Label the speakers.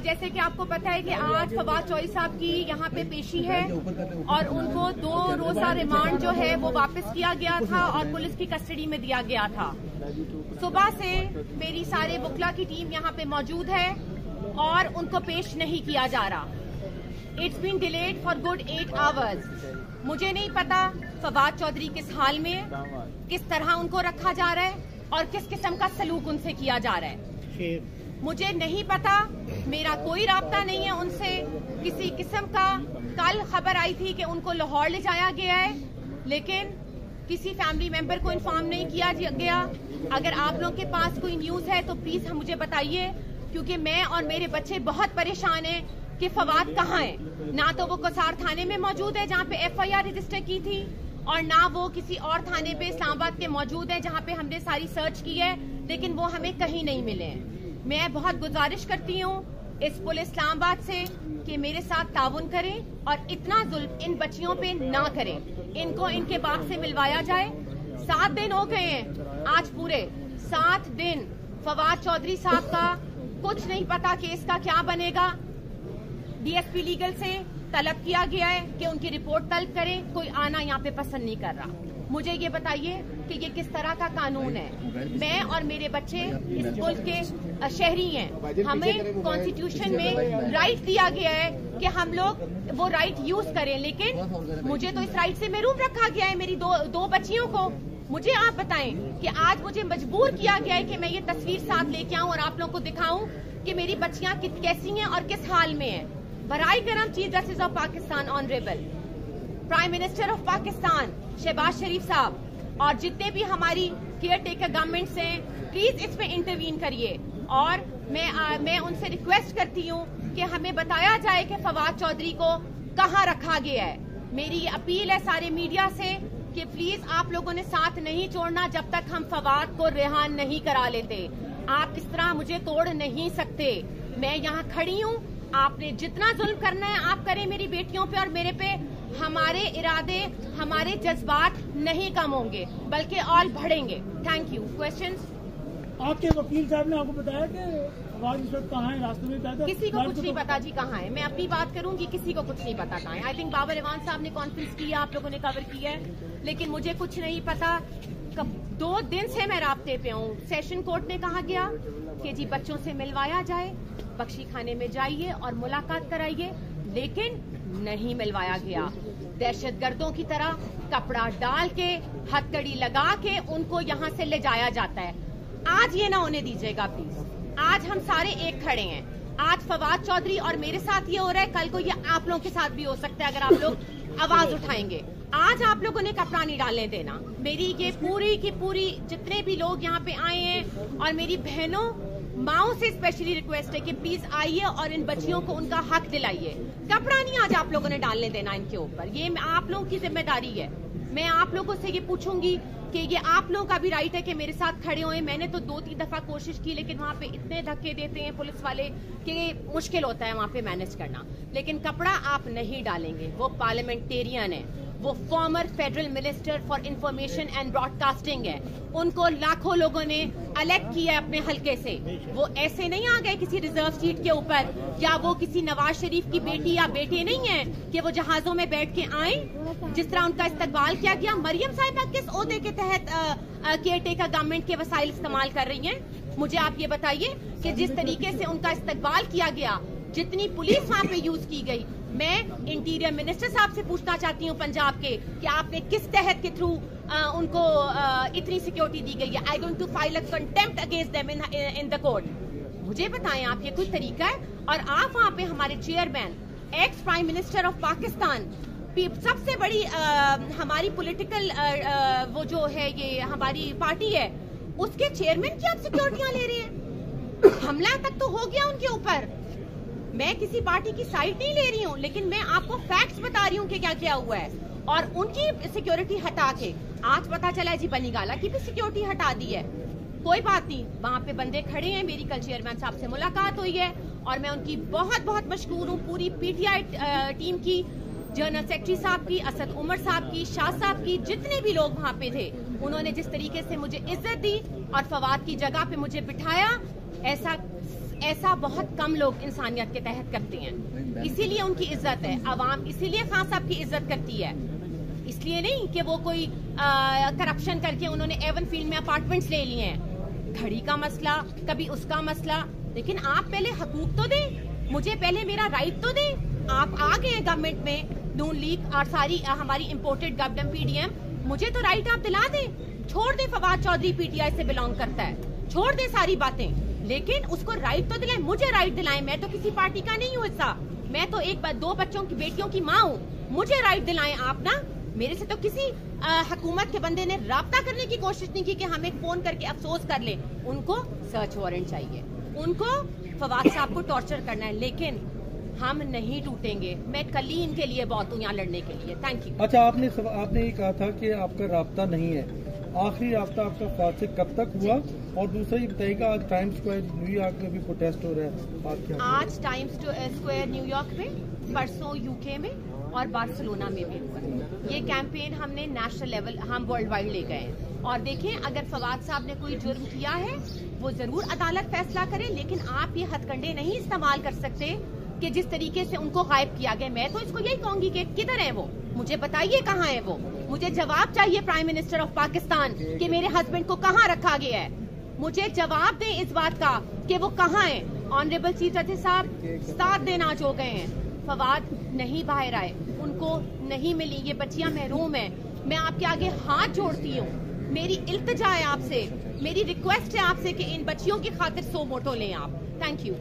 Speaker 1: जैसे कि आपको पता है कि आज फवाद चौधरी साहब की यहाँ पे पेशी है और उनको 2 रोजा रिमांड जो है वो वापस किया गया था और पुलिस की कस्टडी में दिया गया था। सुबह से मेरी सारे वकला की टीम यहाँ पे मौजूद है और उनको पेश नहीं किया जा रहा। It's been delayed for good 8 hours. मुझे नहीं पता फवाद चौधरी किस हाल में, किस तरह उनको रखा जा रहा है और किस किस्म का सलूक उनसे किया जा रहा है। मुझे नहीं पता, मेरा कोई राब्ता नहीं है उनसे। किसी किस्म का कल खबर आई थी कि उनको लाहौर ले जाया गया है, लेकिन किसी फैमिली मेंबर को इन्फॉर्म नहीं किया गया। अगर आप लोगों के पास कोई न्यूज है तो प्लीज हम मुझे बताइए, क्योंकि मैं और मेरे बच्चे बहुत परेशान हैं कि फवाद कहाँ है। ना तो वो कसार थाने में मौजूद है जहाँ पे FIR रजिस्टर की थी, और ना वो किसी और थाने पे इस्लामाबाद के मौजूद है जहाँ पे हमने सारी सर्च की है, लेकिन वो हमें कहीं नहीं मिले हैं। मैं बहुत गुजारिश करती हूँ इस पुलिस इस्लामाबाद से कि मेरे साथ ताउन करें और इतना जुल्म इन बच्चियों पे ना करें। इनको इनके बाप से मिलवाया जाए। 7 दिन हो गए हैं, आज पूरे 7 दिन फवाद चौधरी साहब का कुछ नहीं पता कि इसका क्या बनेगा। DSP लीगल से तलब किया गया है कि उनकी रिपोर्ट तलब करें, कोई आना यहाँ पे पसंद नहीं कर रहा। मुझे ये बताइए कि ये किस तरह का कानून है। मैं और मेरे बच्चे इस मुल्क के शहरी हैं, हमें कॉन्स्टिट्यूशन में राइट दिया गया है कि हम लोग वो राइट यूज करें, लेकिन मुझे तो इस राइट से महरूम रखा गया है, मेरी दो बच्चियों को। मुझे आप बताएं कि आज मुझे मजबूर किया गया है कि मैं ये तस्वीर साथ लेके आऊं और आप लोगों को दिखाऊं कि मेरी बच्चियां कैसी हैं और किस हाल में हैं। बराए करम chief justice of Pakistan honourable prime minister of Pakistan Shahbaz Sharif साहब और जितने भी हमारी केयर टेकर गवर्नमेंट्स हैं, प्लीज इस पे इंटरवीन करिए। और मैं उनसे रिक्वेस्ट करती हूँ कि हमें बताया जाए कि फवाद चौधरी को कहाँ रखा गया है। मेरी ये अपील है सारे मीडिया से कि प्लीज आप लोगों ने साथ नहीं छोड़ना जब तक हम फवाद को रिहा नहीं करा लेते। आप इस तरह मुझे तोड़ नहीं सकते। मैं यहाँ खड़ी हूँ, आपने जितना जुल्म करना है आप करें मेरी बेटियों पे और मेरे पे। हमारे इरादे, हमारे जज्बात नहीं कम होंगे बल्कि और बढ़ेंगे। Thank you. क्वेश्चंस?
Speaker 2: आपके वकील साहब ने आपको बताया कि फवाद इस वक्त कहाँ है? रास्ते में था?
Speaker 1: किसी को कुछ नहीं पता जी कहाँ है। मैं अपनी बात करूंगी, किसी को कुछ नहीं पता कहाँ है। आई थिंक बाबर इवान साहब ने कॉन्फ्रेंस किया, आप लोगों ने कवर किया है, लेकिन मुझे कुछ नहीं पता। 2 दिन से मैं राब्ते पे हूँ। सेशन कोर्ट ने कहा गया कि जी बच्चों से मिलवाया जाए, बख्शी खाने में जाइए और मुलाकात कराइए, लेकिन नहीं मिलवाया गया। दहशतगर्दों की तरह कपड़ा डाल के, हथकड़ी लगा के उनको यहाँ से ले जाया जाता है। आज ये ना होने दीजिएगा प्लीज। आज हम सारे एक खड़े हैं। आज फवाद चौधरी और मेरे साथ ये हो रहा है, कल को ये आप लोगों के साथ भी हो सकता है अगर आप लोग आवाज उठाएंगे। आज आप लोगों ने कपड़ा नहीं डालने देना। मेरी ये पूरी की पूरी जितने भी लोग यहाँ पे आए हैं और मेरी बहनों माओ से स्पेशली रिक्वेस्ट है कि प्लीज आइए और इन बच्चियों को उनका हक दिलाइए। कपड़ा नहीं आज आप लोगों ने डालने देना इनके ऊपर। ये आप लोगों की जिम्मेदारी है। मैं आप लोगों से ये पूछूंगी कि ये आप लोगों का भी राइट है कि मेरे साथ खड़े हुए। मैंने तो 2-3 दफा कोशिश की, लेकिन वहाँ पे इतने धक्के देते हैं पुलिस वाले कि मुश्किल होता है वहाँ पे मैनेज करना। लेकिन कपड़ा आप नहीं डालेंगे। वो पार्लियामेंटेरियन है, वो farmer federal minister for information and broadcasting है। उनको लाखों लोगों ने इलेक्ट किया है अपने हलके से। वो ऐसे नहीं आ गए किसी रिजर्व सीट के ऊपर, या वो किसी नवाज शरीफ की बेटी या बेटे नहीं है कि वो जहाजों में बैठ के आए। जिस तरह उनका इस्तकबाल किया गया, मरियम साहिबा किस ओहदे के तहत केयर टेकर गवर्नमेंट के वसाइल इस्तेमाल कर रही हैं? मुझे आप ये बताइए कि जिस तरीके से उनका इस्तकबाल किया गया, जितनी पुलिस वहाँ पे यूज की गई। मैं इंटीरियर मिनिस्टर साहब से पूछना चाहती हूँ पंजाब के कि आपने किस तहत के थ्रू उनको इतनी सिक्योरिटी दी गई है। I going to file a contempt against them in the court. मुझे बताएं आप, ये कोई तरीका है? और आप वहाँ पे हमारे chairman, ex prime minister of Pakistan, सबसे बड़ी हमारी पॉलिटिकल वो जो है ये हमारी पार्टी है, उसके चेयरमैन की आप सिक्योरिटियां ले रहे हैं। हमला तक तो हो गया उनके ऊपर। मैं किसी पार्टी की साइड नहीं ले रही हूँ, लेकिन मैं आपको फैक्ट्स बता रही हूँ कि क्या क्या हुआ है। और उनकी सिक्योरिटी हटा के आज पता चला है जी बनीगाला की भी सिक्योरिटी हटा दी है। कोई बात नहीं, वहाँ पे बंदे खड़े हैं। मेरी कल चेयरमैन साहब से मुलाकात हुई है और मैं उनकी बहुत बहुत मशकूर हूँ, पूरी PTI टीम की, जनरल सेक्रेटरी साहब की, असद उमर साहब की, शाह साहब की, जितने भी लोग वहाँ पे थे, उन्होंने जिस तरीके से मुझे इज्जत दी और फवाद की जगह पे मुझे बिठाया, ऐसा ऐसा बहुत कम लोग इंसानियत के तहत करते हैं, इसीलिए उनकी इज्जत है। अवाम इसीलिए खान साहब की इज्जत करती है, इसलिए नहीं कि वो कोई करप्शन करके उन्होंने एवन फील्ड में अपार्टमेंट्स ले लिए हैं। घड़ी का मसला, कभी उसका मसला, लेकिन आप पहले हकूक तो दें, मुझे पहले मेरा राइट तो दें। आप आ गए गवर्नमेंट में, नून लीग और सारी हमारी इम्पोर्टेड गवर्नमेंट पीडीएम, मुझे तो राइट आप दिला दें। छोड़ दे फवाद चौधरी पीटीआई से बिलोंग करता है, छोड़ दे सारी बातें, लेकिन उसको राइट तो दिलाएं, मुझे राइट दिलाएं। मैं तो किसी पार्टी का नहीं हूँ हिस्सा, मैं तो दो बच्चों की बेटियों की माँ हूँ, मुझे राइट दिलाएं आप ना। मेरे से तो किसी हुकूमत के बंदे ने राब्ता करने की कोशिश नहीं की कि हमें फोन करके अफसोस कर ले। उनको सर्च वारंट चाहिए, उनको फवाद साहब को टॉर्चर करना है, लेकिन हम नहीं टूटेंगे। मैं कल ही इनके लिए बहुत हूँ यहाँ लड़ने के लिए। Thank you.
Speaker 3: अच्छा, आपने ये कहा था कि आपका राब्ता नहीं है, आखिरी राब्ता आपका फवाद से कब तक हुआ? और दूसरा ये बताइएगा, आज टाइम्स स्क्वायर न्यूयॉर्क में भी प्रोटेस्ट हो रहा है,
Speaker 1: आज टाइम्स स्क्वायर न्यूयॉर्क में, परसों यूके में और बार्सिलोना में भी हुआ। ये कैंपेन हमने नेशनल लेवल, हम वर्ल्ड वाइड ले गए हैं। और देखें, अगर फवाद साहब ने कोई जुर्म किया है वो जरूर अदालत फैसला करे, लेकिन आप ये हथकंडे नहीं इस्तेमाल कर सकते कि जिस तरीके से उनको गायब किया गया। मैं तो इसको यही कहूंगी कि किधर है वो, मुझे बताइए कहाँ है वो। मुझे जवाब चाहिए प्राइम मिनिस्टर ऑफ पाकिस्तान कि मेरे हस्बैंड को कहाँ रखा गया है। मुझे जवाब दें इस बात का कि वो कहाँ है। ऑनरेबल चीफ जस्टिस साहब 7 दिन आज हो गए हैं, फवाद नहीं बाहर आए, उनको नहीं मिली, ये बच्चियां महरूम हैं। मैं आपके आगे हाथ जोड़ती हूँ, मेरी इल्तिजा है आपसे, मेरी रिक्वेस्ट है आपसे कि इन बच्चियों की खातिर 100 वोटों लें आप। Thank you.